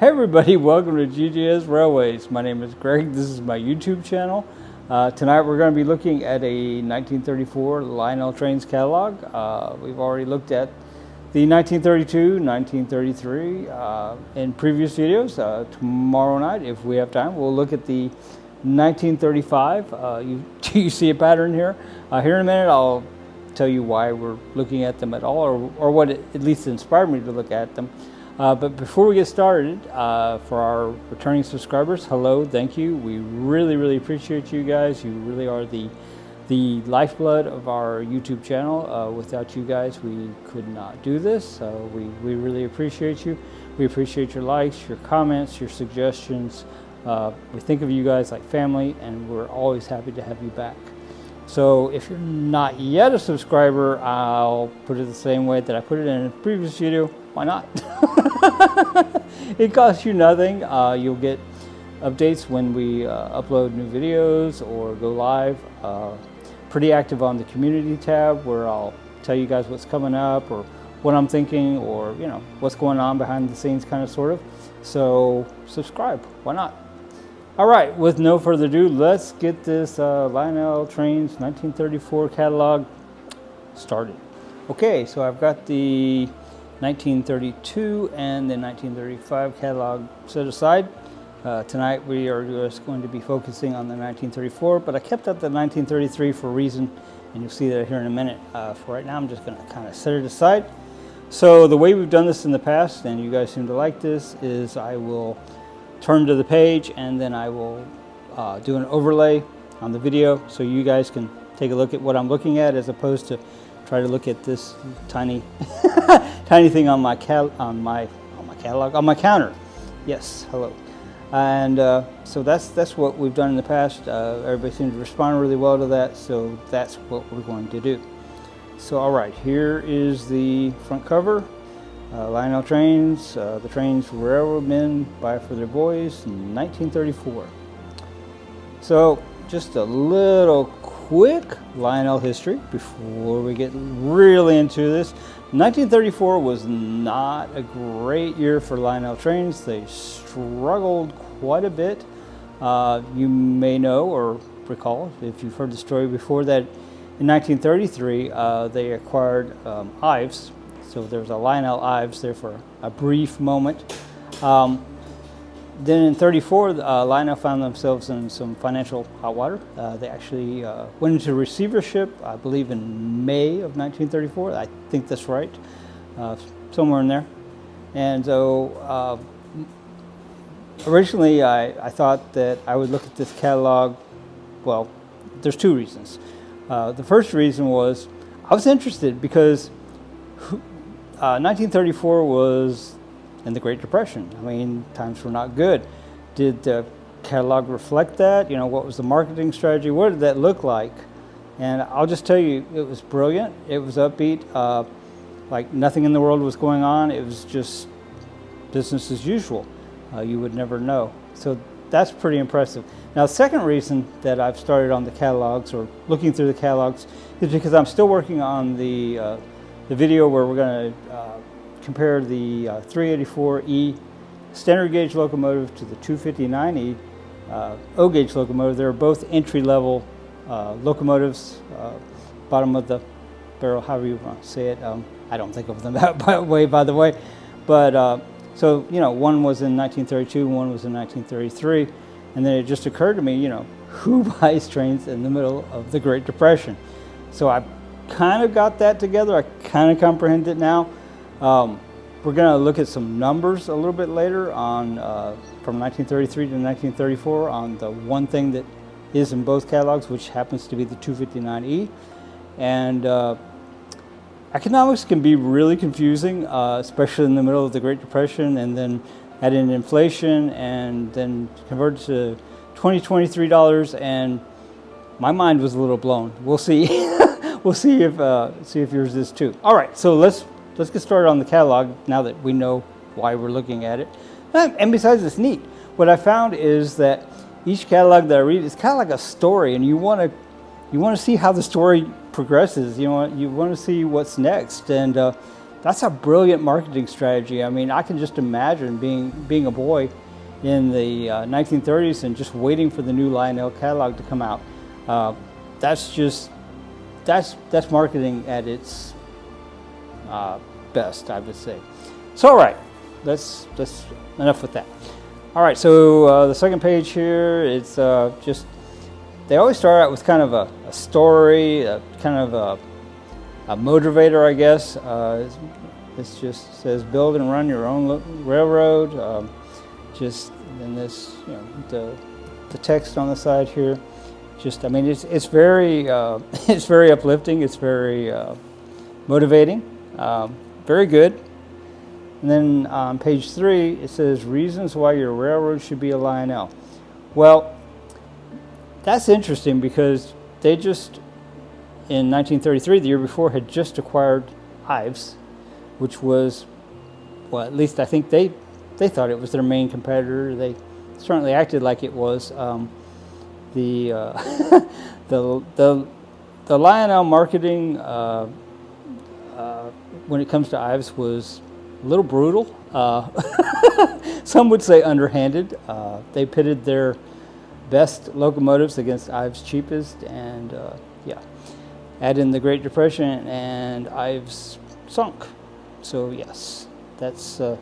Hey everybody, welcome to GGS Railways. My name is Greg. This is my YouTube channel. Tonight we're going to be looking at a 1934 Lionel Trains catalog. We've already looked at the 1932, 1933 in previous videos. Tomorrow night, if we have time, we'll look at the 1935. You see a pattern here? Here in a minute, I'll tell you why we're looking at them at all, or what at least inspired me to look at them. But before we get started, for our returning subscribers, hello, thank you. We really appreciate you guys. You really are the lifeblood of our YouTube channel. Without you guys, we could not do this. So we really appreciate you. We appreciate your likes, your comments, your suggestions. We think of you guys like family, and we're always happy to have you back. So if you're not yet a subscriber, I'll put it the same way that I put it in a previous video. Why not? It costs you nothing. You'll get updates when we upload new videos or go live. Pretty active on the community tab, where I'll tell you guys what's coming up or what I'm thinking, or what's going on behind the scenes, kind of sort of. So subscribe. Why not? All right, with no further ado, let's get this Lionel Trains 1934 catalog started. Okay, so I've got the 1932 and the 1935 catalog set aside. Tonight we are just going to be focusing on the 1934, but I kept up the 1933 for a reason, and you'll see that here in a minute. For right now, I'm just going to kind of set it aside. So the way we've done this in the past, and you guys seem to like this, is I will turn to the page and then I will do an overlay on the video so you guys can take a look at what I'm looking at, as opposed to try to look at this tiny tiny thing on my counter. Yes, hello. And so that's what we've done in the past. Everybody seems to respond really well to that, so that's what we're going to do. So all right, here is the front cover. Lionel Trains, the trains railroad men buy for their boys, 1934. So just a little quick Lionel history before we get really into this. 1934 was not a great year for Lionel Trains. They struggled quite a bit. You may know or recall, if you've heard the story before, that in 1933 they acquired Ives. So there was a Lionel Ives there for a brief moment. Then in 34, Lionel found themselves in some financial hot water. They actually went into receivership, I believe, in May of 1934. I think that's right, somewhere in there. And so originally I thought that I would look at this catalog. Well, there's two reasons. The first reason was I was interested because 1934 was in the Great Depression. I mean, times were not good. Did the catalog reflect that? What was the marketing strategy? What did that look like? And I'll just tell you, it was brilliant. It was upbeat. Like nothing in the world was going on. It was just business as usual. You would never know. So that's pretty impressive. Now, the second reason that I've started on the catalogs, or looking through the catalogs, is because I'm still working on the video where we're going to compare the 384E standard gauge locomotive to the 259E O gauge locomotive. They're both entry-level locomotives, bottom of the barrel, however you want to say it. I don't think of them that way, by the way. But so one was in 1932, one was in 1933, and then it just occurred to me, who buys trains in the middle of the Great Depression? So I kind of got that together. I kind of comprehend it now. We're going to look at some numbers a little bit later on from 1933 to 1934 on the one thing that is in both catalogs, which happens to be the 259E. And economics can be really confusing, especially in the middle of the Great Depression, and then add in inflation and then convert to $20-23, and my mind was a little blown. We'll see. We'll see if yours is too. All right, so let's get started on the catalog now that we know why we're looking at it. And besides, it's neat. What I found is that each catalog that I read is kind of like a story, and you want to see how the story progresses. You want to see what's next, and I That's a brilliant marketing strategy. I mean, I can just imagine being a boy in the 1930s and just waiting for the new Lionel catalog to come out. That's marketing at its best, I would say. So, all right, that's enough with that. All right, so the second page here, it's just, they always start out with kind of a story, kind of a motivator, I guess. It just says build and run your own railroad. Just in this, the text on the side here. Just, I mean, it's very it's very uplifting. It's very motivating. Very good. And then on page 3, it says reasons why your railroad should be a Lionel. Well, that's interesting because they just, in 1933, the year before, had just acquired Ives, which was, well, at least I think they thought it was their main competitor. They certainly acted like it was. The Lionel marketing when it comes to Ives was a little brutal. Some would say underhanded. They pitted their best locomotives against Ives' cheapest, and add in the Great Depression, and Ives sunk. So yes, that's how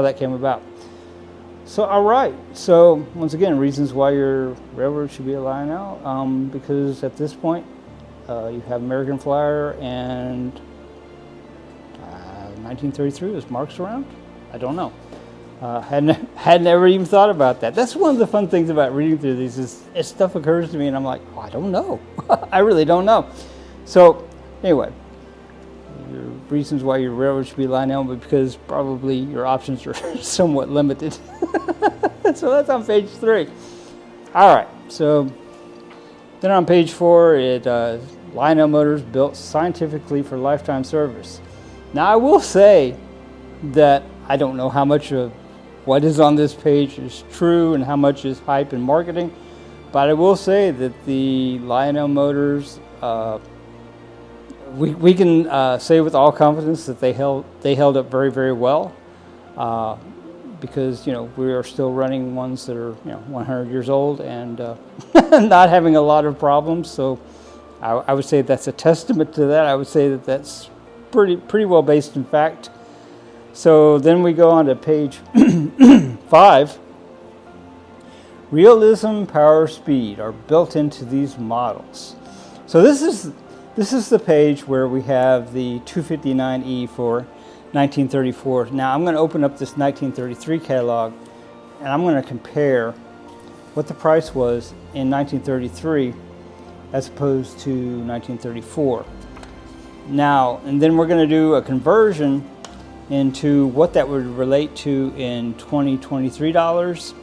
that came about. So all right. So once again, reasons why your railroad should be a Lionel, because at this point you have American Flyer and 1933 was Marx around. I don't know. Had never even thought about that. That's one of the fun things about reading through these is stuff occurs to me and I'm like, oh, I don't know. I really don't know. So anyway, your reasons why your railroad should be Lionel, but because probably your options are somewhat limited. So that's on page 3. All right. So then on page 4, Lionel Motors built scientifically for lifetime service. Now I will say that I don't know how much of what is on this page is true and how much is hype and marketing, but I will say that the Lionel Motors, we can say with all confidence that they held up very, very well, because we are still running ones that are 100 years old and not having a lot of problems. So I would say that's a testament to that. I would say that that's pretty well based in fact. So then we go on to page 5. Realism, power, speed are built into these models. So this is the page where we have the 259E for 1934. Now I'm going to open up this 1933 catalog and I'm going to compare what the price was in 1933 as opposed to 1934. Now, and then we're going to do a conversion into what that would relate to in 2023 dollars.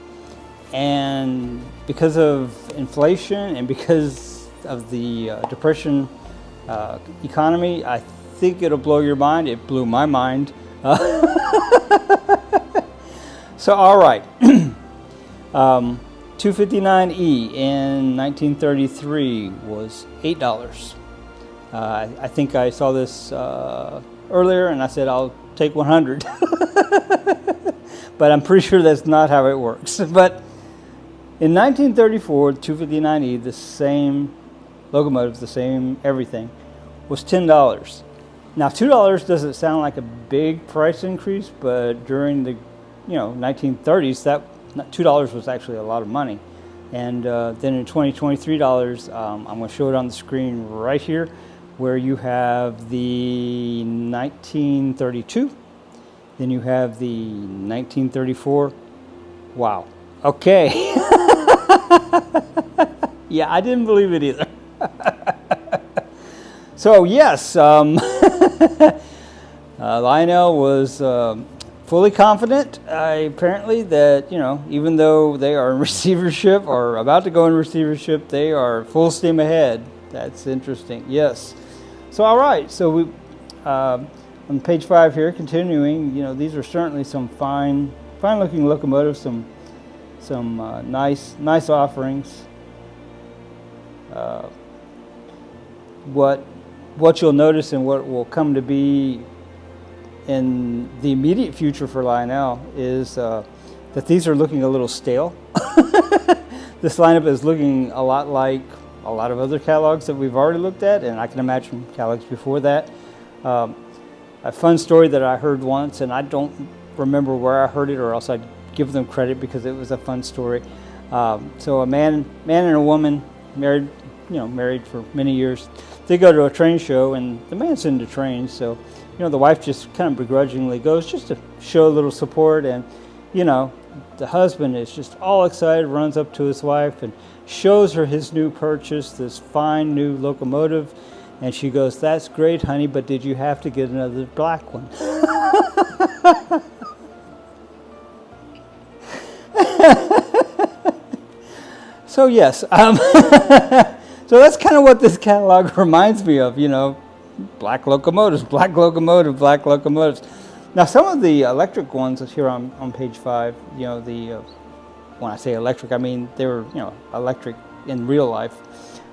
And because of inflation and because of the depression economy, I think it'll blow your mind. It blew my mind. So all right, 259E in 1933 was $8. I think I saw this earlier and I said I'll take 100. But I'm pretty sure that's not how it works. But in 1934, 259E, the same locomotives, the same everything, was $10. Now $2 doesn't sound like a big price increase, but during the 1930s, that $2 was actually a lot of money. And then in 2023 dollars, I'm going to show it on the screen right here, where you have the 1932, then you have the 1934. Wow. Okay. Yeah, I didn't believe it either. So yes, Lionel was fully confident, apparently, that even though they are in receivership or about to go in receivership, they are full steam ahead. That's interesting. Yes. So all right. So we on page 5 here, continuing. These are certainly some fine-looking locomotives. Some nice offerings. What you'll notice and what will come to be in the immediate future for Lionel is that these are looking a little stale. This lineup is looking a lot like a lot of other catalogs that we've already looked at, and I can imagine catalogs before that. A fun story that I heard once, and I don't remember where I heard it, or else I'd give them credit because it was a fun story. So a man and a woman, married for many years, they go to a train show, and the man's into trains, so the wife just kind of begrudgingly goes just to show a little support, and the husband is just all excited, runs up to his wife and shows her his new purchase, this fine new locomotive, and she goes, "That's great, honey, but did you have to get another black one?" So yes, so that's kind of what this catalog reminds me of, black locomotives, black locomotive, black locomotives. Now, some of the electric ones here on page 5, when I say electric, I mean they were, electric in real life.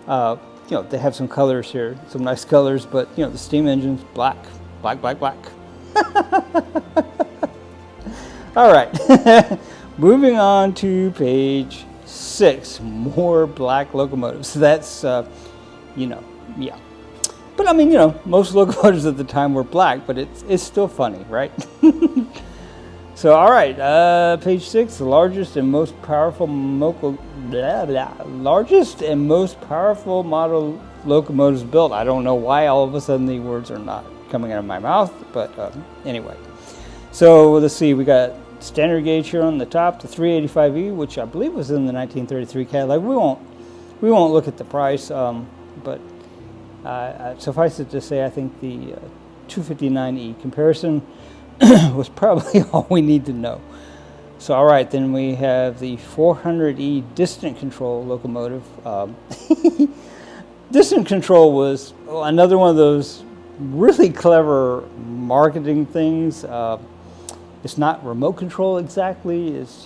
They have some colors here, some nice colors, but, the steam engine's black, black, black, black. All right, moving on to page 6, more black locomotives. That's, yeah. But I mean, most locomotives at the time were black, but it's still funny, right? So, all right, page 6, the largest and most powerful model locomotives built. I don't know why all of a sudden the words are not coming out of my mouth, but anyway. So let's see, we got standard gauge here on the top, the 385E, which I believe was in the 1933 catalog. We won't look at the price, but suffice it to say, I think the 259E comparison was probably all we need to know. So, all right, then we have the 400E distant control locomotive. Distant control was another one of those really clever marketing things. It's not remote control exactly. It's,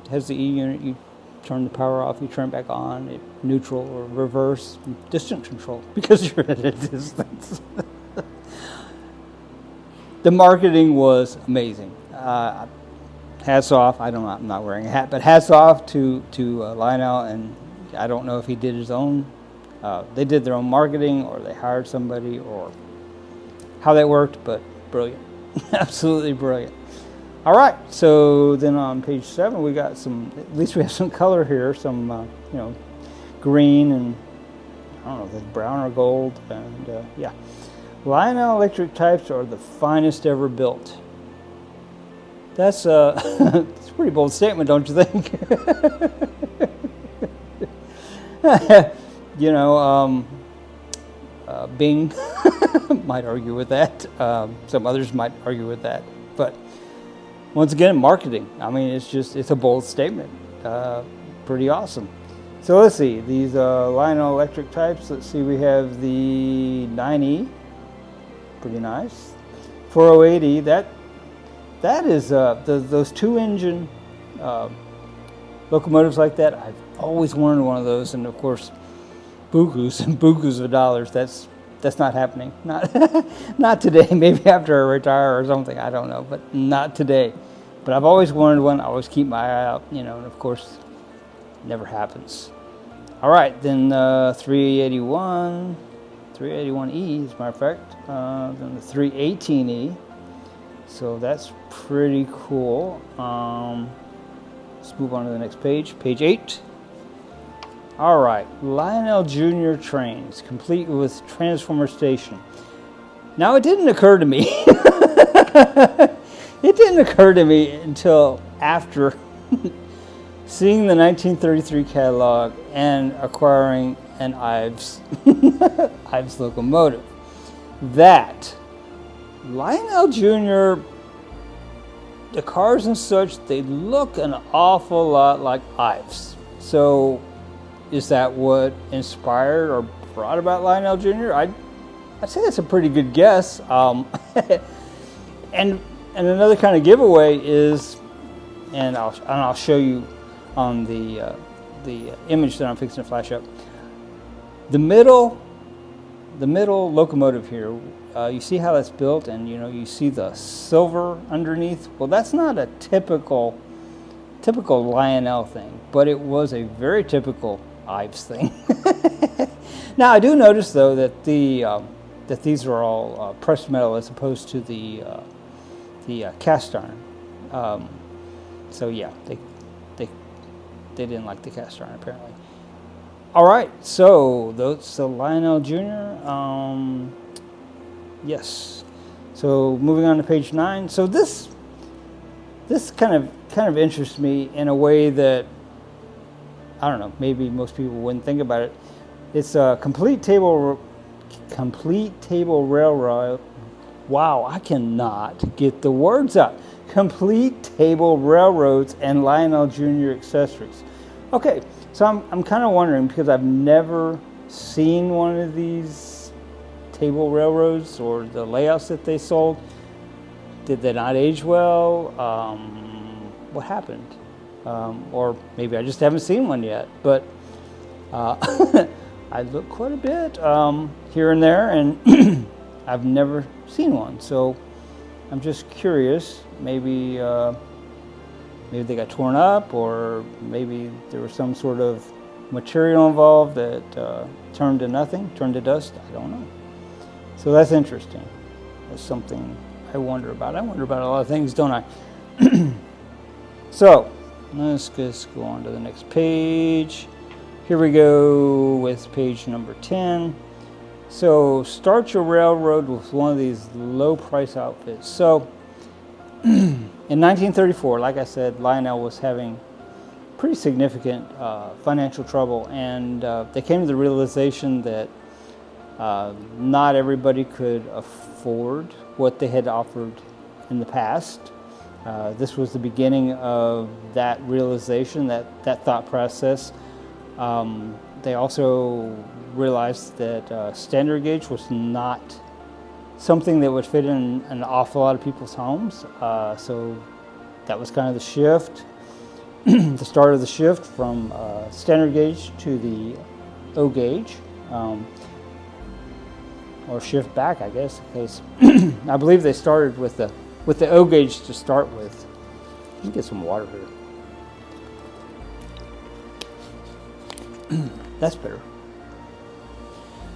has the E unit. You turn the power off, you turn it back on, it neutral or reverse, distant control, because you're at a distance. The marketing was amazing. Hats off. I'm not wearing a hat, but hats off to Lionel, and I don't know if he did his own. They did their own marketing, or they hired somebody, or how that worked, but brilliant. Absolutely brilliant. All right, so then on page 7, we got at least we have some color here, some, green and, I don't know if it's brown or gold, and yeah. Lionel electric types are the finest ever built. That's it's a pretty bold statement, don't you think? Bing might argue with that. Some others might argue with that, but once again, marketing. I mean, it's a bold statement. Pretty awesome. So let's see, these Lionel electric types. Let's see, we have the 9E, pretty nice. 408E, that is, those 2-engine locomotives like that, I've always wanted one of those, and of course, bukus and bukus of dollars. That's not happening. Not today. Maybe after I retire or something. I don't know, but not today. But I've always wanted one. I always keep my eye out, and of course, it never happens. All right, then 381E, as a matter of fact. Then the 318E. So that's pretty cool. Let's move on to the next page. Page 8. All right, Lionel Jr. trains, complete with transformer station. Now, it didn't occur to me. It didn't occur to me until after seeing the 1933 catalog and acquiring an Ives locomotive, that Lionel Jr., the cars and such, they look an awful lot like Ives. So, is that what inspired or brought about Lionel Jr.? I'd say that's a pretty good guess. And another kind of giveaway is, and I'll show you on the image that I'm fixing to flash up. The middle the middle locomotive here, you see how that's built, and you see the silver underneath. Well, that's not a typical Lionel thing, but it was a very typical Ives thing. Now I do notice though that that these are all pressed metal as opposed to the cast iron. So yeah, they didn't like the cast iron apparently. All right, so that's the Lionel Jr. Yes. So moving on to page 9. So this kind of interests me in a way that I don't know. Maybe most people wouldn't think about it. It's a complete table railroad. Wow, I cannot get the words out. Complete table railroads and Lionel Jr. accessories. Okay, so I'm kind of wondering, because I've never seen one of these table railroads or the layouts that they sold. Did they not age well? What happened? Or maybe I just haven't seen one yet. But I look quite a bit here and there, and I've never seen one. So I'm just curious. Maybe they got torn up, or maybe there was some sort of material involved that turned to nothing, turned to dust. I don't know. So that's interesting. That's something I wonder about. I wonder about a lot of things, don't I? So let's just go on to the next page. Here we go with page number 10. So start your railroad with one of these low price outfits. So in 1934, like I said, Lionel was having pretty significant financial trouble, and they came to the realization that not everybody could afford what they had offered in the past. This was the beginning of that realization, that thought process. They also realized that standard gauge was not something that would fit in an awful lot of people's homes. So that was kind of the shift, the start of the shift from standard gauge to the O gauge, or shift back, I guess, because I believe they started with the O gauge to start with. Let me get some water here. That's better.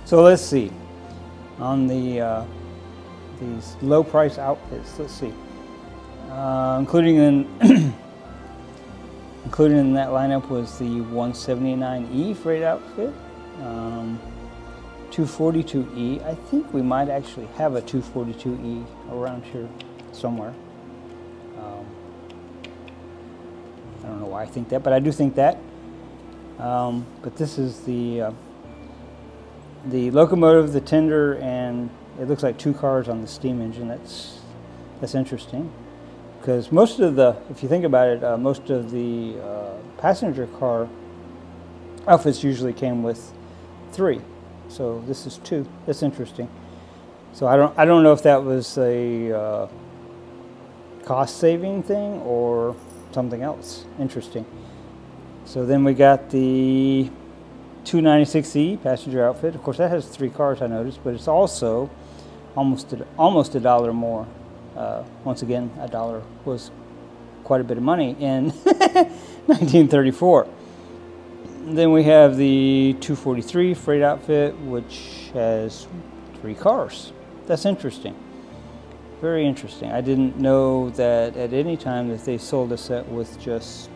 So let's see. On the these low price outfits, let's see. Including in included in that lineup was the 179E freight outfit, 242E. I think we might actually have a 242E around here somewhere. I don't know why I think that, but I do think that. But this is the locomotive, the tender, and it looks like 2 cars on the steam engine. That's interesting, because most of the, if you think about it, most of the passenger car outfits usually came with 3. So this is 2. That's interesting. So I don't know if that was a cost saving thing or something else. Interesting. So then we got the 296E passenger outfit. Of course, that has 3 cars, I noticed, but it's also almost $1 more. Once again, $1 was quite a bit of money in 1934. Then we have the 243 freight outfit, which has 3 cars. That's interesting. Very interesting. I didn't know that at any time that they sold a set with just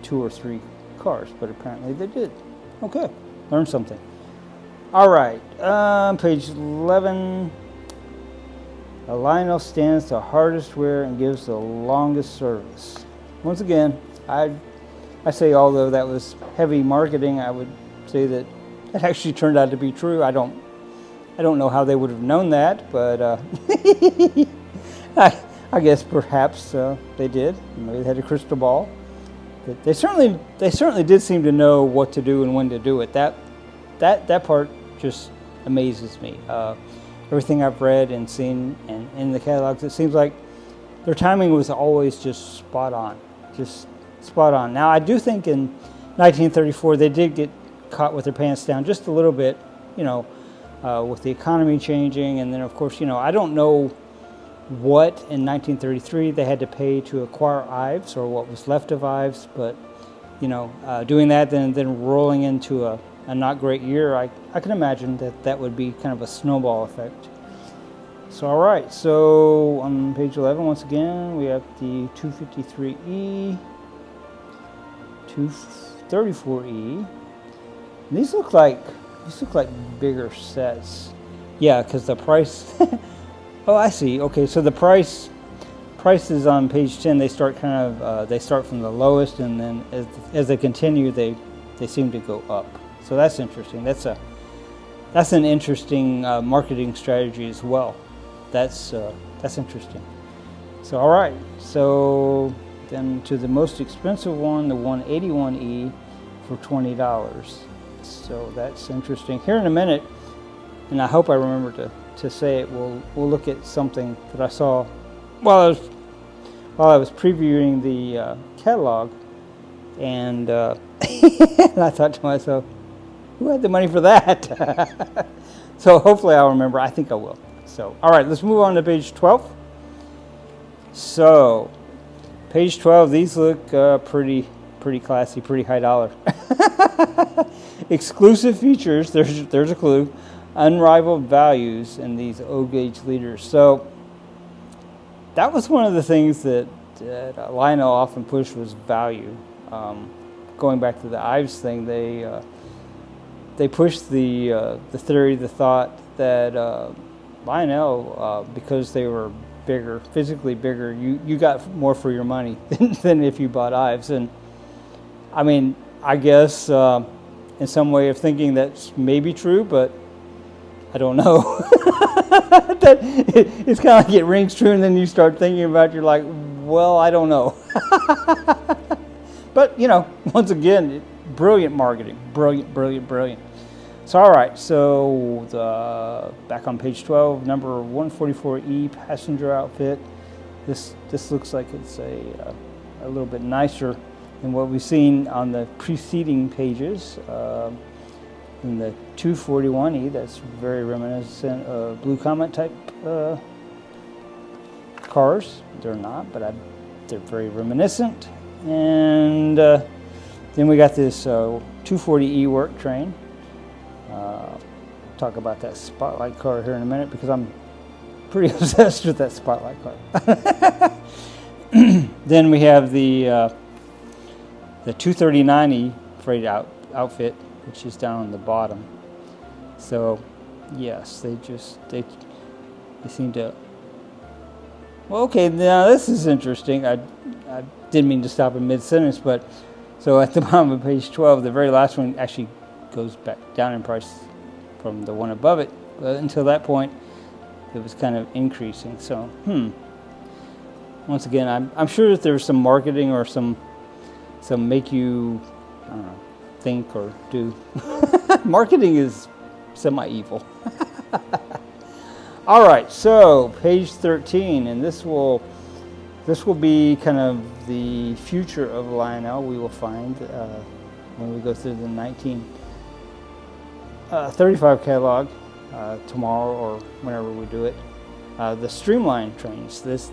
2 or 3 cars, but apparently they did. Okay, learned something. All right, page 11. A Lionel stands the hardest wear and gives the longest service. Once again, I say, although that was heavy marketing, I would say that it actually turned out to be true. I don't know how they would have known that, but I guess perhaps they did. Maybe they had a crystal ball. But they certainly did seem to know what to do and when to do it. That part just amazes me. Everything I've read and seen and in the catalogs, it seems like their timing was always just spot on. Just spot on. Now, I do think in 1934 they did get caught with their pants down just a little bit, with the economy changing. And then, of course, I don't know what in 1933 they had to pay to acquire Ives, or what was left of Ives, but doing that, then rolling into a not great year, I can imagine that would be kind of a snowball effect. So all right, so on page 11, once again, we have the 253E, 234E. And these look like bigger sets. Yeah, because the price. Oh, I see. Okay, so the prices on page 10, they start they start from the lowest, and then as they continue, they seem to go up. So that's interesting. That's an interesting marketing strategy as well. That's interesting. So all right, so then to the most expensive one, the 181E for $20. So that's interesting. Here in a minute, and I hope I remember to say it, we'll look at something that I saw while I was previewing the catalog, and and I thought to myself, who had the money for that? So hopefully I'll remember. I think I will. So all right, let's move on to page 12. So page 12, these look pretty classy, pretty high dollar. Exclusive features, there's a clue. Unrivaled values in these O-gauge leaders. So that was one of the things that Lionel often pushed, was value. Going back to the Ives thing, they pushed the theory, the thought that Lionel, because they were bigger, physically bigger, you got more for your money than if you bought Ives. And I mean, I guess in some way of thinking that's maybe true, but I don't know. It's kind of like it rings true, and then you start thinking about it, you're like, well, I don't know. But, once again, brilliant marketing. Brilliant. So, all right, so back on page 12, number 144E, passenger outfit. This looks like it's a little bit nicer than what we've seen on the preceding pages. In the 241E, that's very reminiscent of Blue Comet type cars. They're not, but they're very reminiscent. And then we got this 240E work train. Talk about that Spotlight car here in a minute, because I'm pretty obsessed with that Spotlight car. Then we have the 239E freight outfit, which is down on the bottom. So, yes, they seem to. Well, okay, now this is interesting. I didn't mean to stop in mid-sentence, but so at the bottom of page 12, the very last one actually goes back down in price from the one above it. But until that point, it was kind of increasing. So, once again, I'm sure that there's some marketing or some make you, I don't know, think or do. Marketing is semi-evil. All right, so page 13, and this will be kind of the future of Lionel. We will find when we go through the 1935 catalog tomorrow or whenever we do it. The Streamline trains. This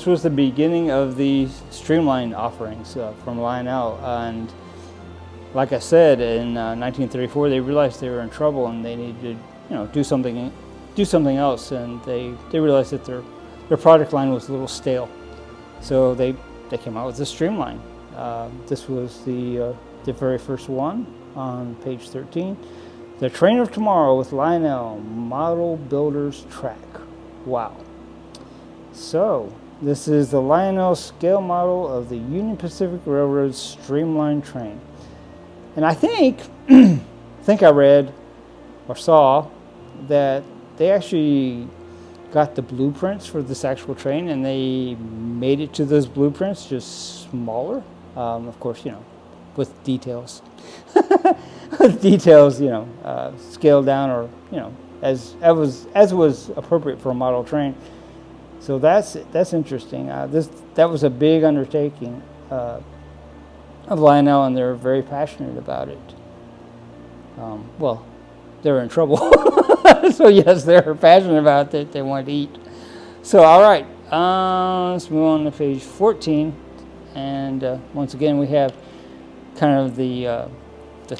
was the beginning of the Streamline offerings from Lionel, and like I said, in 1934, they realized they were in trouble and they needed to, do something else, and they realized that their product line was a little stale, so they came out with the Streamline. This was the very first one on page 13. The Train of Tomorrow with Lionel Model Builder's Track. Wow. So this is the Lionel scale model of the Union Pacific Railroad Streamline train. And I think I read or saw that they actually got the blueprints for this actual train, and they made it to those blueprints, just smaller, of course, with details, scaled down, or as was appropriate for a model train. So that's interesting. That was a big undertaking of Lionel, and they're very passionate about it. Well, they're in trouble. So yes, they're passionate about it. They want to eat. So all right, let's move on to page 14. And once again, we have kind of the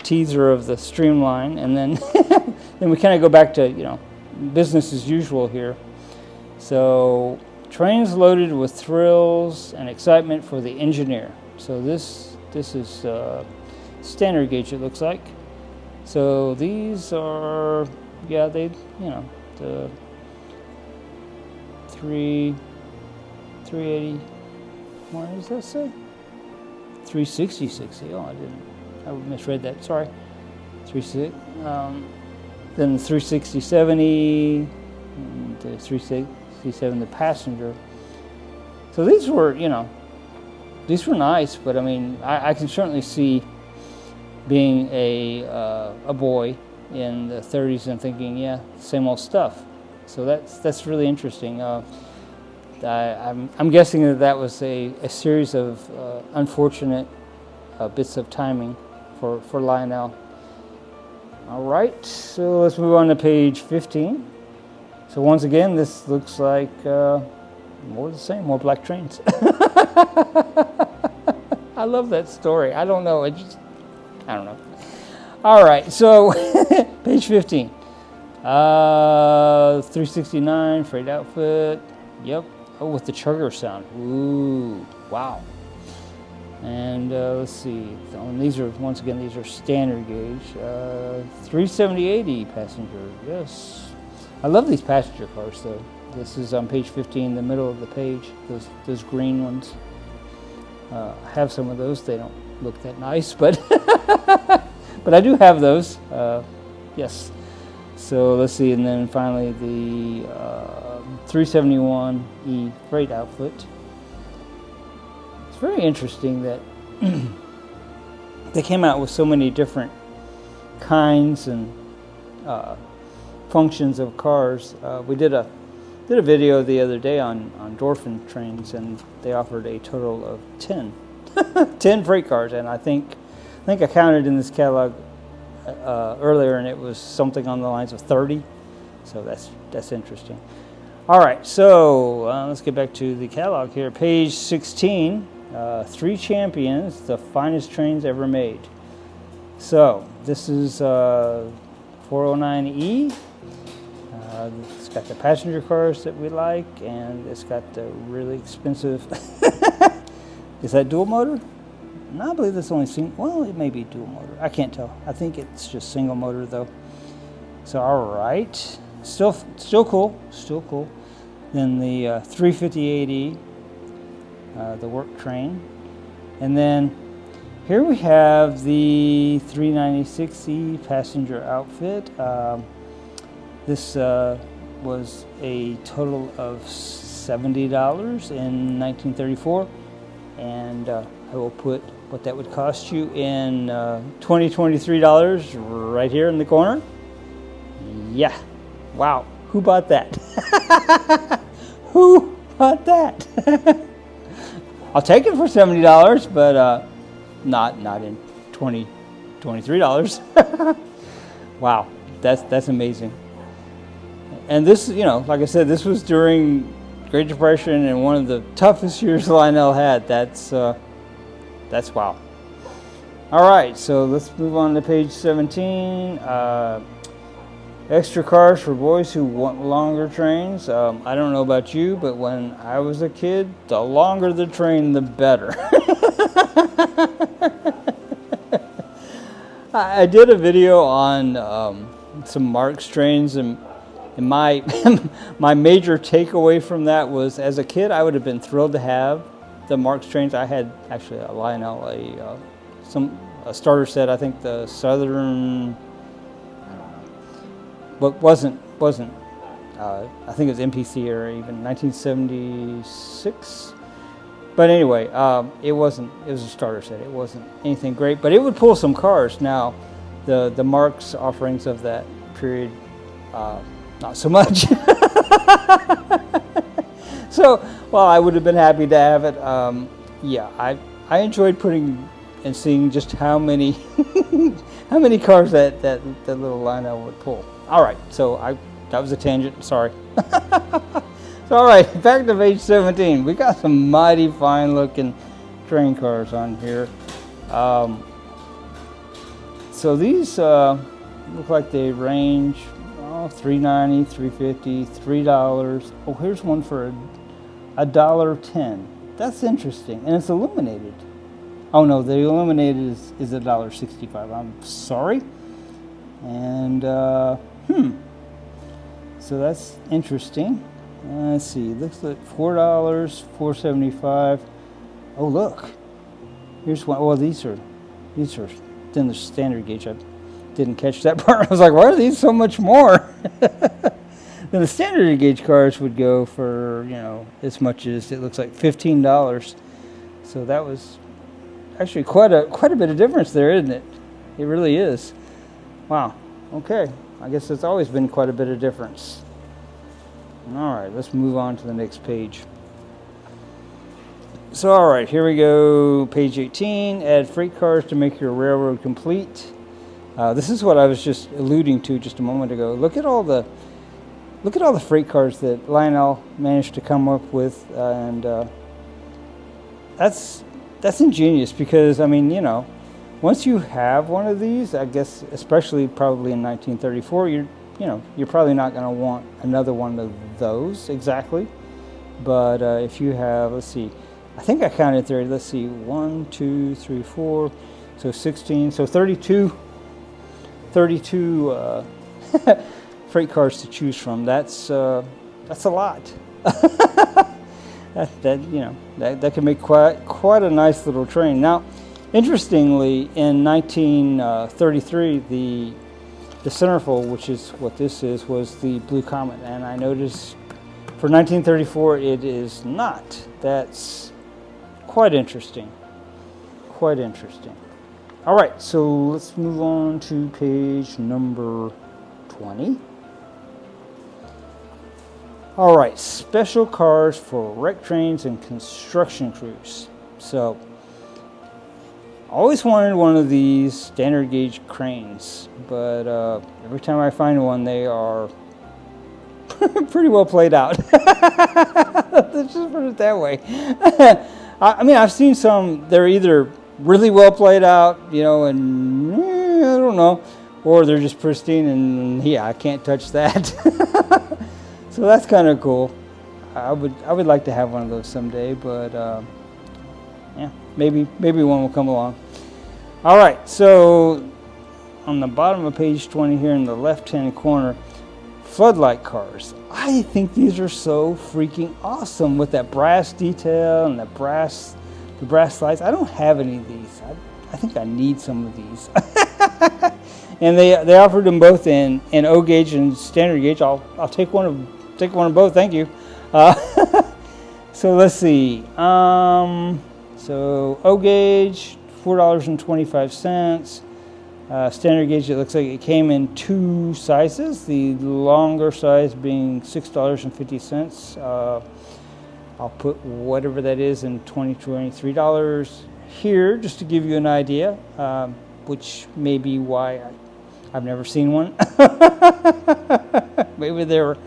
teaser of the streamline, and then then we kind of go back to business as usual here. So trains loaded with thrills and excitement for the engineer. So this is standard gauge, it looks like. So these are the 380. What does that say? 360. Oh, I misread that. Sorry. 36. Then the 360/70, and the 367 the passenger. So these were nice, but I mean, I can certainly see being a boy in the 30s and thinking, yeah, same old stuff. So that's really interesting. I'm guessing that was a series of unfortunate bits of timing for Lionel. All right, so let's move on to page 15. So once again, this looks like more the same, more black trains. I love that story. I don't know. I don't know. All right, so page 15. 369 freight outfit. Yep. Oh, with the chugger sound. Ooh, wow. And let's see. These are standard gauge. 370/80 passenger. Yes. I love these passenger cars though. This is on page 15, the middle of the page. Those green ones. I have some of those. They don't look that nice, but but I do have those. Yes. So let's see, and then finally the 371E freight outfit. It's very interesting that they came out with so many different kinds and functions of cars. We did a video the other day on Dorfin trains, and they offered a total of 10 freight cars, and I think I counted in this catalog earlier, and it was something on the lines of 30. So that's interesting. All right, so let's get back to the catalog here. Page 16, 3 champions, the finest trains ever made. So this is 409E. It's got the passenger cars that we like, and it's got the really expensive. Is that dual motor? No, I believe that's only single. Well, it may be dual motor. I can't tell. I think it's just single motor though. So all right, still cool. Then the 358E, the work train, and then here we have the 396E passenger outfit. This was a total of $70 in 1934, and I will put what that would cost you in $2023 right here in the corner. Yeah, wow, who bought that? Who bought that? I'll take it for $70, but not in $23. Wow, that's amazing. And this, like I said, this was during Great Depression and one of the toughest years Lionel had. That's wow. All right, so let's move on to page 17. Extra cars for boys who want longer trains. I don't know about you, but when I was a kid, the longer the train, the better. I did a video on some Marx trains, and my my major takeaway from that was, as a kid, I would have been thrilled to have the Marx trains. I had actually a Lionel, a starter set. I think the Southern, but wasn't. I think it was MPC or even 1976. But anyway, it wasn't. It was a starter set. It wasn't anything great, but it would pull some cars. Now, the Marx offerings of that period, not so much. So, while I would have been happy to have it, yeah, I enjoyed putting and seeing just how many cars that little Lionel would pull. All right, so that was a tangent. Sorry. So all right, back to page 17. We got some mighty fine looking train cars on here. So these look like they range $3.90, $3.50, $3. Oh, here's one for $1.10. That's interesting, and it's illuminated. Oh no, the illuminated is $1.65. I'm sorry. And so that's interesting. Let's see. Looks like $4, $4.75. Oh look, here's one. Well, these are then the standard gauge. I didn't catch that part. I was like, why are these so much more? Then the standard gauge cars would go for as much as it looks like $15. So that was actually quite a bit of difference there, isn't it? It really is. Wow. Okay. I guess it's always been quite a bit of difference. All right, let's move on to the next page. So, all right, here we go. Page 18, add freight cars to make your railroad complete. This is what I was just alluding to just a moment ago. Look at all the freight cars that Lionel managed to come up with, and that's ingenious because, I mean, once you have one of these, I guess, especially probably in 1934, you're probably not going to want another one of those exactly. But if you have, let's see, I think I counted there, let's see, 1, 2, 3, 4, so 16, so 32 freight cars to choose from. That's a lot. that can make quite a nice little train. Now, interestingly, in 1933, the centerfold, which is what this is, was the Blue Comet, and I noticed for 1934 it is not. That's quite interesting. Quite interesting. All right, so let's move on to page number 20. All right, special cars for wreck trains and construction crews. So, I always wanted one of these standard gauge cranes, but every time I find one, they are pretty well played out. Let's just put it that way. I mean, I've seen some, they're either really well played out, and I don't know, or they're just pristine, and yeah, I can't touch that. So that's kind of cool. I would like to have one of those someday, but yeah, maybe one will come along. All right, so on the bottom of page 20 here in the left-hand corner, floodlight cars. I think these are so freaking awesome with that brass detail and the brass lights. I don't have any of these. I think I need some of these. And they offered them both in O gauge and standard gauge. I'll take one of both. Thank you. So let's see. So O gauge, $4.25. Standard gauge, it looks like it came in two sizes. The longer size being $6.50. I'll put whatever that is in $23 here, just to give you an idea, which may be why I've never seen one. Maybe they were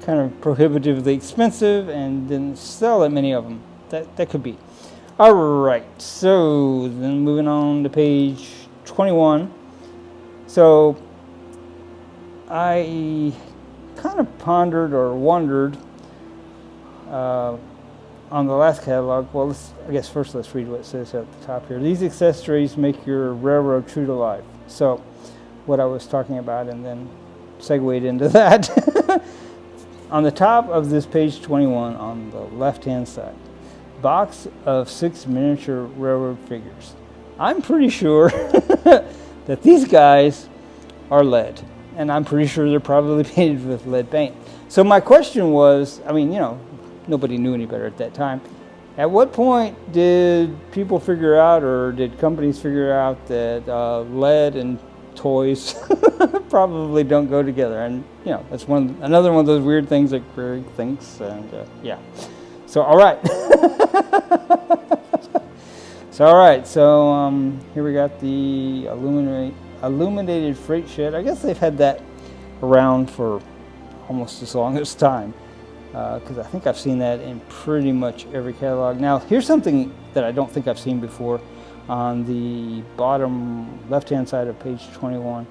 kind of prohibitively expensive and didn't sell that many of them. That could be. All right, so then moving on to page 21. So I kind of pondered or wondered on the last catalog. Well, I guess first let's read what it says at the top here. These accessories make your railroad true to life. So what I was talking about, and then segued into that. On the top of this page 21 on the left-hand side, box of 6 miniature railroad figures. I'm pretty sure that these guys are lead, and I'm pretty sure they're probably painted with lead paint. So my question was, I mean, nobody knew any better at that time. At what point did people figure out, or did companies figure out that lead and toys probably don't go together? And that's another one of those weird things that Greg thinks, and yeah. So all right. So here we got the illuminated freight shed. I guess they've had that around for almost as long as time, because I think I've seen that in pretty much every catalog. Now, here's something that I don't think I've seen before. On the bottom left-hand side of page 21,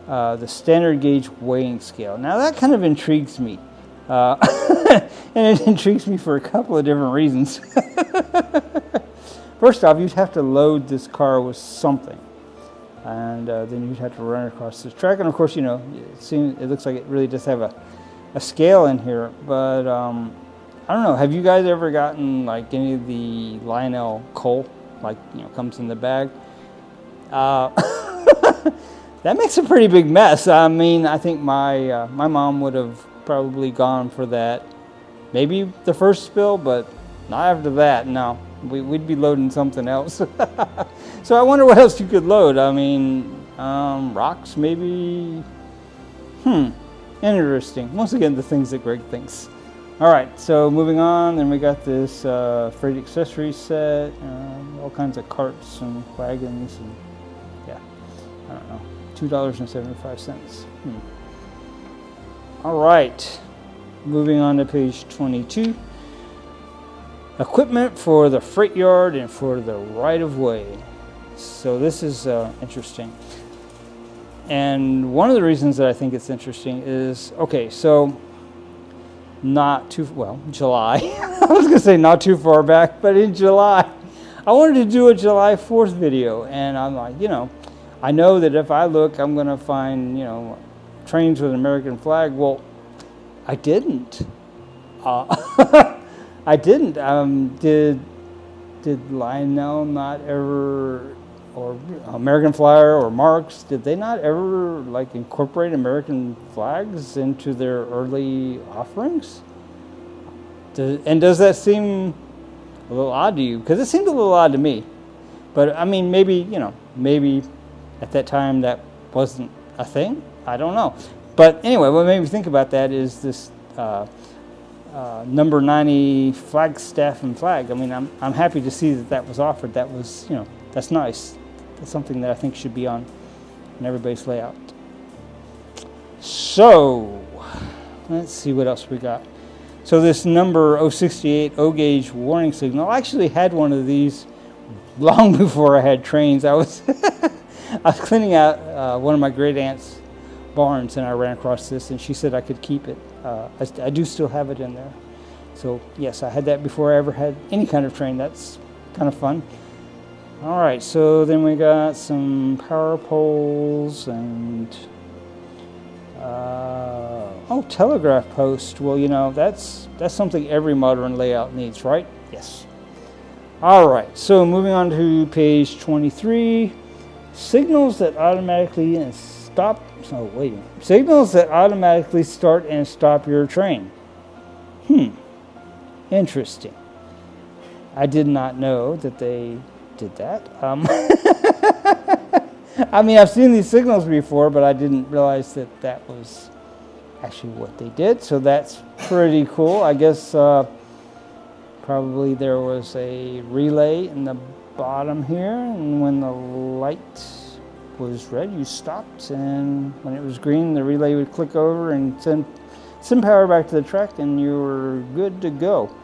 the standard gauge weighing scale. Now, that kind of intrigues me. And it intrigues me for a couple of different reasons. First off, you'd have to load this car with something, and then you'd have to run it across this track. And of course, you know, it looks like it really does have a scale in here. But I don't know. Have you guys ever gotten like any of the Lionel coal, like, you know, comes in the bag? That makes a pretty big mess. I mean, I think my mom would have probably gone for that. Maybe the first spill, but not after that. No, we'd be loading something else. So I wonder what else you could load. I mean, rocks maybe. Interesting. Once again, the things that Greg thinks. All right, so moving on, then we got this freight accessory set, all kinds of carts and wagons, and yeah, I don't know, $2.75. All right, moving on to page 22. Equipment for the freight yard and for the right-of-way. So this is interesting. And one of the reasons that I think it's interesting is, okay, so not too, well, July. I was going to say not too far back, but in July, I wanted to do a July 4th video. And I'm like, you know, I know that if I look, I'm going to find, you know, trains with an American flag. Well, I didn't. I didn't. Did Lionel not ever, or American Flyer or Marks, did they not ever like incorporate American flags into their early offerings? And does that seem a little odd to you? Because it seemed a little odd to me. But I mean, maybe, you know, maybe at that time that wasn't a thing. I don't know. But anyway, what made me think about that is this number 90 Flagstaff and flag. I mean, I'm happy to see that that was offered. That was, you know, that's nice. That's something that I think should be on everybody's layout. So, let's see what else we got. So this number 068 O-gauge warning signal, I actually had one of these long before I had trains. I was I was cleaning out one of my great aunt's barns, and I ran across this, and she said I could keep it. I do still have it in there. So yes, I had that before I ever had any kind of train. That's kind of fun. All right, so then we got some power poles and telegraph post. Well, you know, that's something every modern layout needs, right? Yes. All right, so moving on to page 23, signals that automatically stop. Oh, wait. Signals that automatically start and stop your train. Interesting. I did not know that they did that. I mean, I've seen these signals before, but I didn't realize that that was actually what they did. So that's pretty cool. I guess probably there was a relay in the bottom here, and when the light was red, you stopped, and when it was green, the relay would click over and send power back to the track, and you were good to go.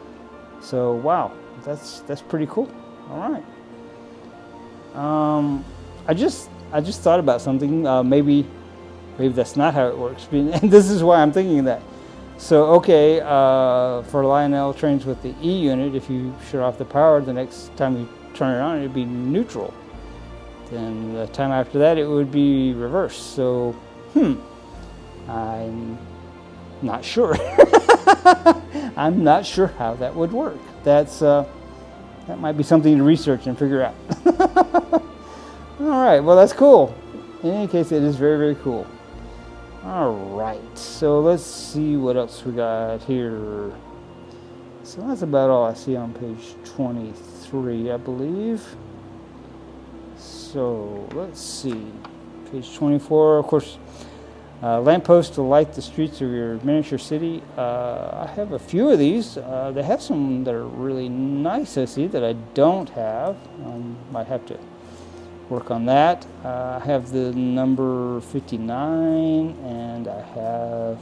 So wow, that's pretty cool. All right. I just thought about something. Maybe that's not how it works, and this is why I'm thinking that. So okay, for Lionel trains with the E unit, if you shut off the power, the next time you turn it on, it would be neutral. Then the time after that, it would be reversed. So, I'm not sure. I'm not sure how that would work. That might be something to research and figure out. All right, well, that's cool. In any case, it is very, very cool. All right, so let's see what else we got here. So that's about all I see on page 23, I believe. So let's see, page 24, of course, lampposts to light the streets of your miniature city. I have a few of these. They have some that are really nice, I see, that I don't have. Might have to work on that. I have the number 59, and I have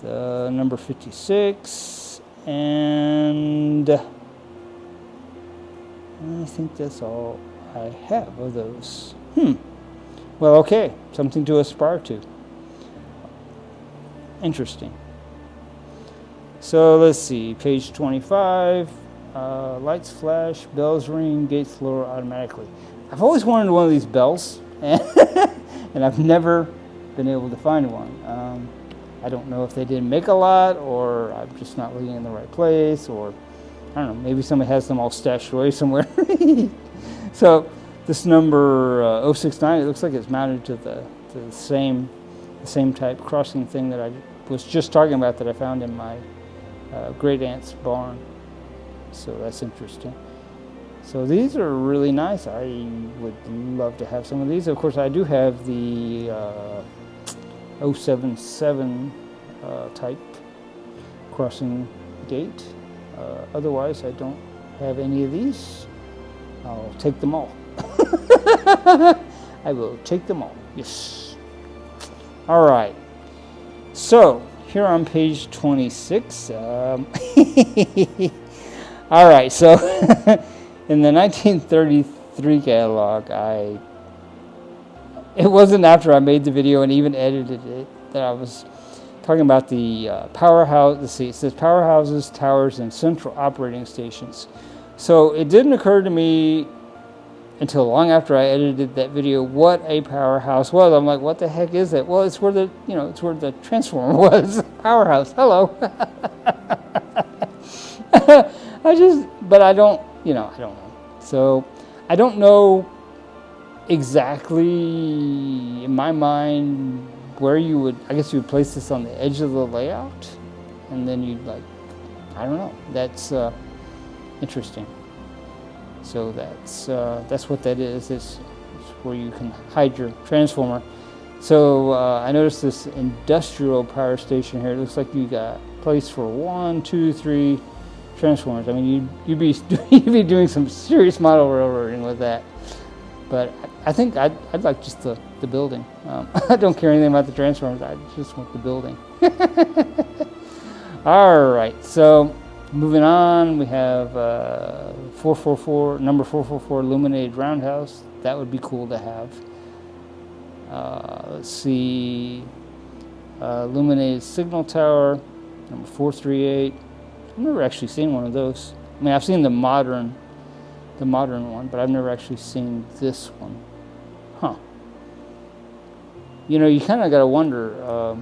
the number 56, and I think that's all I have of those. Well, okay, something to aspire to. Interesting. So let's see, page 25, lights flash, bells ring, gates lower automatically. I've always wanted one of these bells, and I've never been able to find one. I don't know if they didn't make a lot, or I'm just not looking in the right place, or I don't know, maybe somebody has them all stashed away somewhere. So this number 069, it looks like it's mounted to the same type crossing thing that I was just talking about that I found in my great aunt's barn. So that's interesting. So these are really nice. I would love to have some of these. Of course, I do have the 077 type crossing gate. Otherwise, I don't have any of these. I'll take them all. I will take them all. Yes. All right. So here on page 26. All right. So in the 1933 catalog, it wasn't after I made the video and even edited it that I was talking about the powerhouse. Let's see. It says powerhouses, towers, and central operating stations. So it didn't occur to me until long after I edited that video what a powerhouse was. I'm like, what the heck is it? Well, it's where the transformer was. Powerhouse. Hello. But I don't know. So I don't know exactly in my mind where you would place this on the edge of the layout, and then you'd I don't know. That's interesting. So that's what that is. It's where you can hide your transformer. So I noticed this industrial power station here. It looks like you got place for 1, 2, 3 transformers. I mean, you'd be doing some serious model railroading with that. But I think I'd like just the building. I don't care anything about the transformers. I just want the building. All right. So moving on, we have number 444 illuminated roundhouse. That would be cool to have. Let's see, illuminated signal tower, number 438. I've never actually seen one of those. I mean, I've seen the modern one, but I've never actually seen this one. Huh. You kind of got to wonder,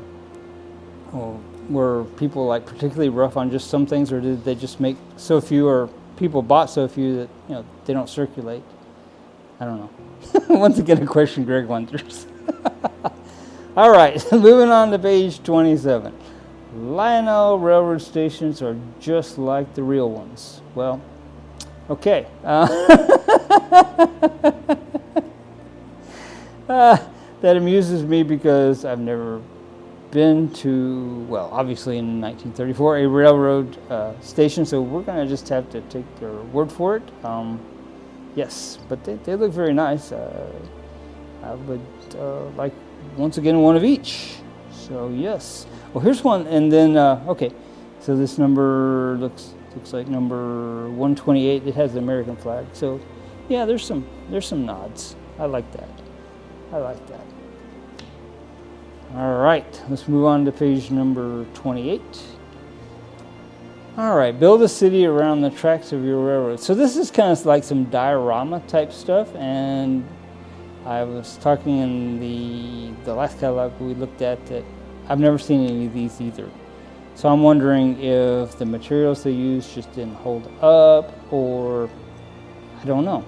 were people particularly rough on just some things, or did they just make so few, or people bought so few that they don't circulate? I don't know. Once again, a question Greg wonders. All right, moving on to page 27. Lionel railroad stations are just like the real ones. Well, okay. That amuses me because I've never been to, well, obviously in 1934, a railroad station, so we're going to just have to take their word for it. Yes, but they look very nice. I would like, once again, one of each. So, yes. Well, here's one, and then, okay, so this number looks like number 128. It has the American flag. So, yeah, there's some nods. I like that. All right, let's move on to page number 28. All right, build a city around the tracks of your railroad. So this is kind of like some diorama type stuff, and I was talking in the last catalog we looked at that I've never seen any of these either. So I'm wondering if the materials they used just didn't hold up, or I don't know.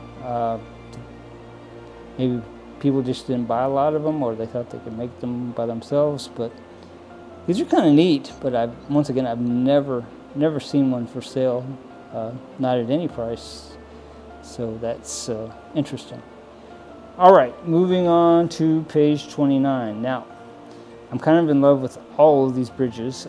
Maybe people just didn't buy a lot of them, or they thought they could make them by themselves. But these are kind of neat. But I've never seen one for sale, not at any price. So that's interesting. All right, moving on to page 29. Now, I'm kind of in love with all of these bridges.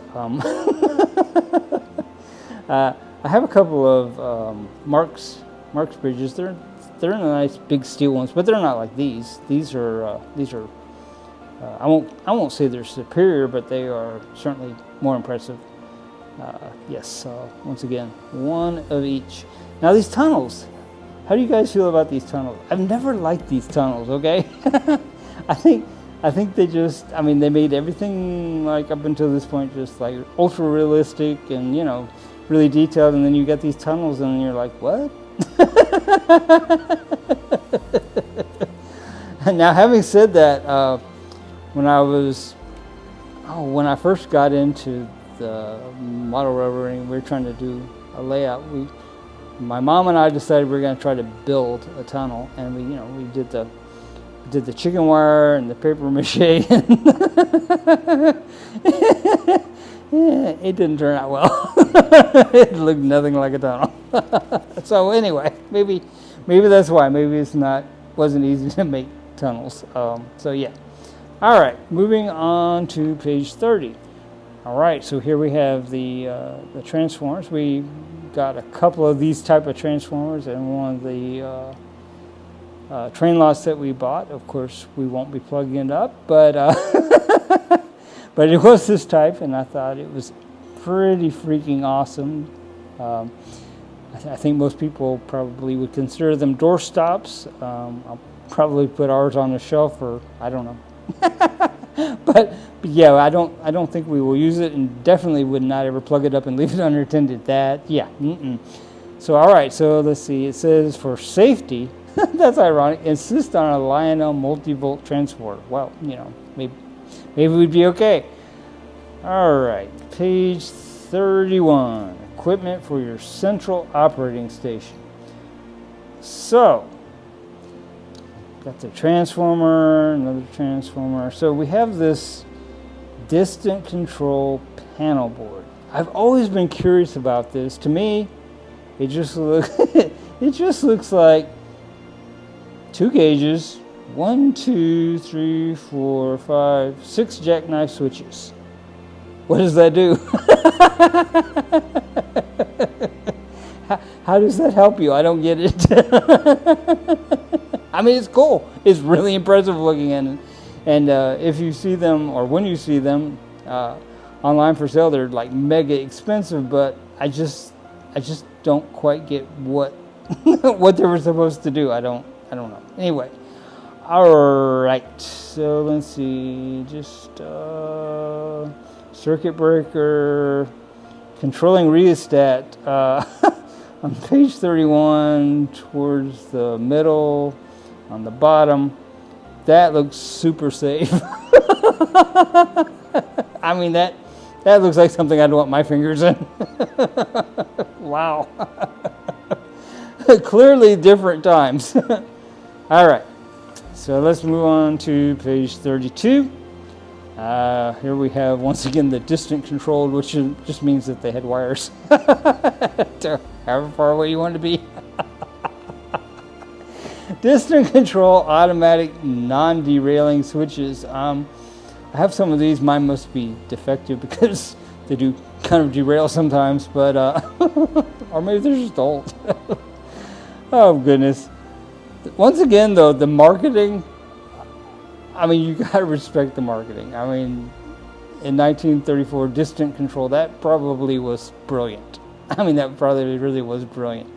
I have a couple of marks Marks bridges. They're the nice big steel ones, but they're not like these. These are I won't say they're superior, but they are certainly more impressive. Yes. Once again, one of each. Now these tunnels. How do you guys feel about these tunnels? I've never liked these tunnels. Okay. I think they just, I mean, they made everything like up until this point just like ultra realistic and, you know, really detailed, and then you get these tunnels and you're like, what? Now, having said that, when I first got into the model railroading, we were trying to do a layout. My mom and I decided we were going to try to build a tunnel, and we did the chicken wire and the paper mache. Yeah, it didn't turn out well. It looked nothing like a tunnel. So anyway, maybe that's why. Maybe wasn't easy to make tunnels. So yeah. All right, moving on to page 30. All right, so here we have the transformers. We got a couple of these type of transformers and one of the train lots that we bought. Of course, we won't be plugging it up, but but it was this type, and I thought it was pretty freaking awesome. I think most people probably would consider them door stops. I'll probably put ours on the shelf, or I don't know. but yeah, I don't think we will use it, and definitely would not ever plug it up and leave it unattended. So all right, so let's see. It says for safety. That's ironic. Insist on a Lionel multi-volt transformer. Well, maybe we'd be okay. All right, page 31. Equipment for your central operating station. So, got the transformer, another transformer. So we have this distant control panel board. I've always been curious about this. To me, it just looks like 2 gauges, 1, 2, 3, 4, 5, 6 jackknife switches. What does that do? How does that help you? I don't get it. I mean, it's cool. It's really impressive looking, and if you see them, or when you see them online for sale, they're like mega expensive. But I just don't quite get what what they were supposed to do. I don't know. Anyway, all right. So let's see. Just circuit breaker, controlling rheostat. On page 31, towards the middle, on the bottom, that looks super safe. I mean, that looks like something I'd want my fingers in. Wow. Clearly different times. All right, so let's move on to page 32. Here we have, once again, the distant controlled, which just means that they had wires to however far away you want to be. Distant control automatic non-derailing switches. I have some of these. Mine must be defective because they do kind of derail sometimes, but or maybe they're just old. Oh goodness. Once again, though, the marketing, I mean, you gotta respect the marketing. I mean, in 1934, distant control, that probably was brilliant. I mean, that probably really was brilliant.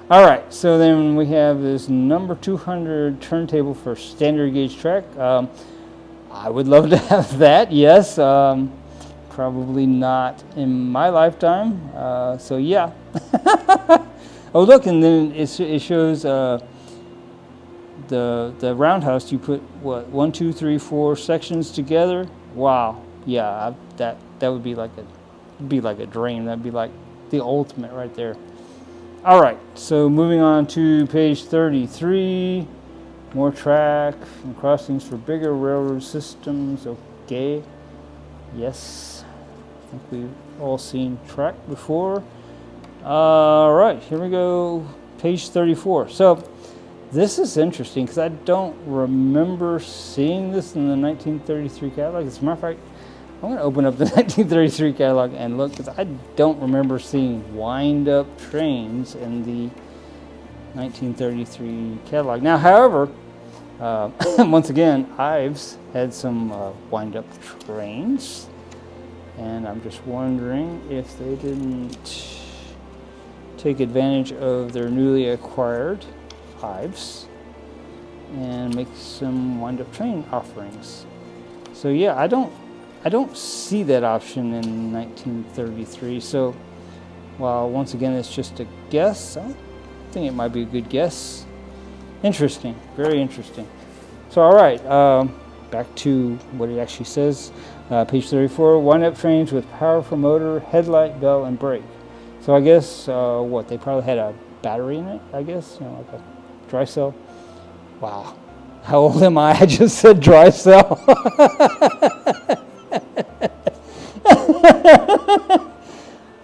All right, so then we have this number 200 turntable for standard gauge track. I would love to have that, yes. Probably not in my lifetime. So yeah. Oh, look, and then it shows the roundhouse. You put what, 1, 2, 3, 4 sections together. Wow, yeah, that would be like a dream. That'd be like the ultimate right there. All right, so moving on to page 33. More track and crossings for bigger railroad systems. Okay, yes, I think we've all seen track before. All right, here we go, page 34. So this is interesting because I don't remember seeing this in the 1933 catalog. As a matter of fact, I'm going to open up the 1933 catalog and look, because I don't remember seeing wind-up trains in the 1933 catalog. Now, however, once again, Ives had some wind-up trains, and I'm just wondering if they didn't take advantage of their newly acquired Ives and make some wind-up train offerings. So yeah, I don't see that option in 1933. So while once again it's just a guess, I think it might be a good guess. Interesting, very interesting. So all right, back to what it actually says. Page 34, wind-up trains with powerful motor, headlight, bell, and brake. So I guess what, they probably had a battery in it, I guess, like a dry cell. Wow, how old am I? I just said dry cell.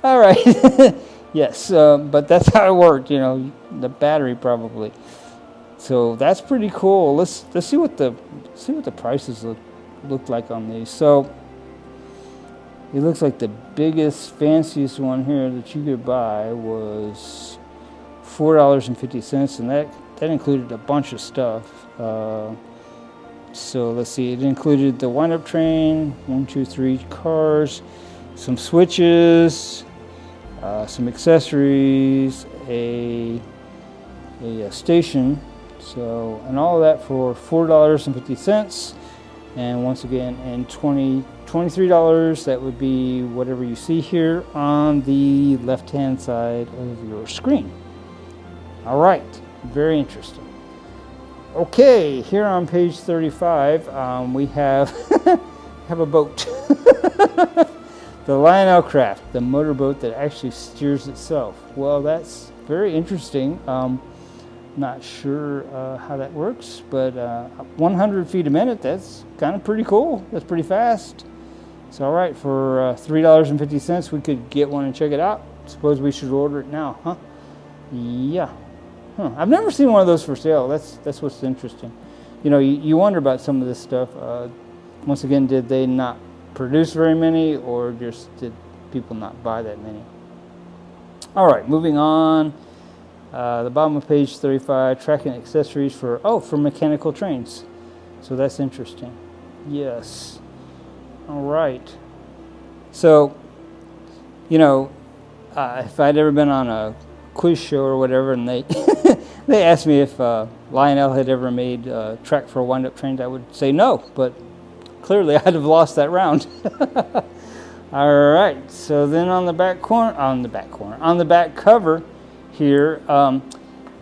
All right. Yes, but that's how it worked, the battery probably. So that's pretty cool. Let's see what the prices look like on these. So it looks like the biggest, fanciest one here that you could buy was $4.50, and that included a bunch of stuff. So let's see, it included the wind-up train, 1, 2, 3 cars, some switches, some accessories, a station. So, and all of that for $4.50. And once again, and $23, that would be whatever you see here on the left-hand side of your screen. All right, very interesting. Okay, here on page 35, we have have a boat. The Lionel craft, the motorboat that actually steers itself. Well, that's very interesting. Not sure how that works, but 100 feet a minute, that's kind of pretty cool. That's pretty fast. So, all right, for $3.50, we could get one and check it out. Suppose we should order it now, huh? Yeah. I've never seen one of those for sale. That's what's interesting. You wonder about some of this stuff. Once again, did they not produce very many, or just did people not buy that many? All right, moving on. The bottom of page 35, tracking accessories for mechanical trains. So that's interesting. Yes. All right. So, if I'd ever been on a quiz show or whatever, and they they asked me if Lionel had ever made track for wind-up trains, I would say no, but clearly I'd have lost that round. All right. So then on the back cover here,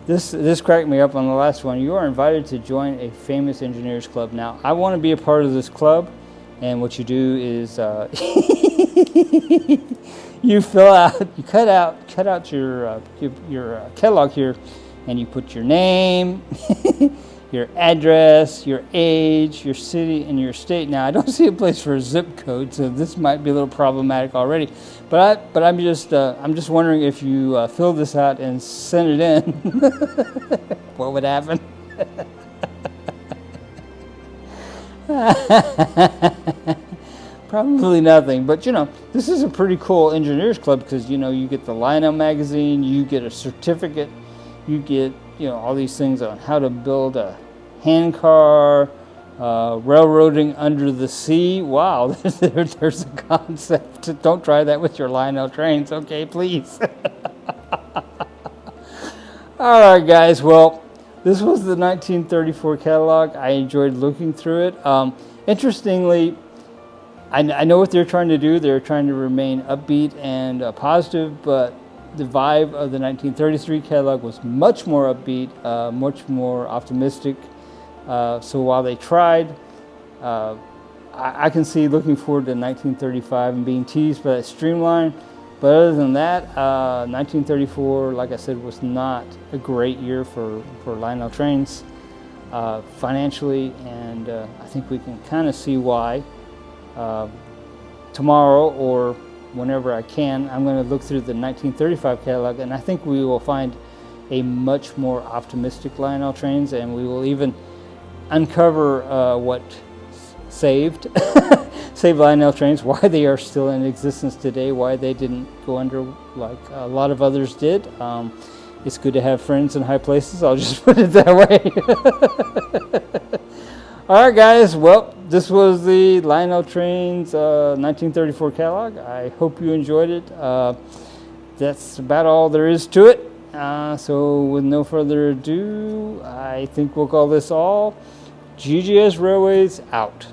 this cracked me up on the last one. You are invited to join a famous engineers club. Now, I want to be a part of this club, and what you do is you cut out your catalog here, and you put your name, your address, your age, your city, and your state. Now, I don't see a place for a zip code, so this might be a little problematic already. But I'm just wondering, if you fill this out and send it in, what would happen? Probably nothing. But this is a pretty cool engineers club, because you get the Lionel magazine, you get a certificate, you get all these things on how to build a hand car, railroading under the sea. Wow, there's a concept. Don't try that with your Lionel trains, okay, please. All right, guys. Well, this was the 1934 catalog. I enjoyed looking through it. Interestingly, I know what they're trying to do. They're trying to remain upbeat and positive, but the vibe of the 1933 catalog was much more upbeat, much more optimistic. So while they tried, I can see looking forward to 1935 and being teased by that streamline. But other than that, 1934, like I said, was not a great year for Lionel trains financially, and I think we can kind of see why. Tomorrow, or whenever I can, I'm going to look through the 1935 catalog, and I think we will find a much more optimistic Lionel trains, and we will even uncover what saved Lionel trains, why they are still in existence today, why they didn't go under like a lot of others did. It's good to have friends in high places. I'll just put it that way. All right, guys. Well, this was the Lionel Trains 1934 catalog. I hope you enjoyed it. That's about all there is to it. So with no further ado, I think we'll call this all. GGS Railways out.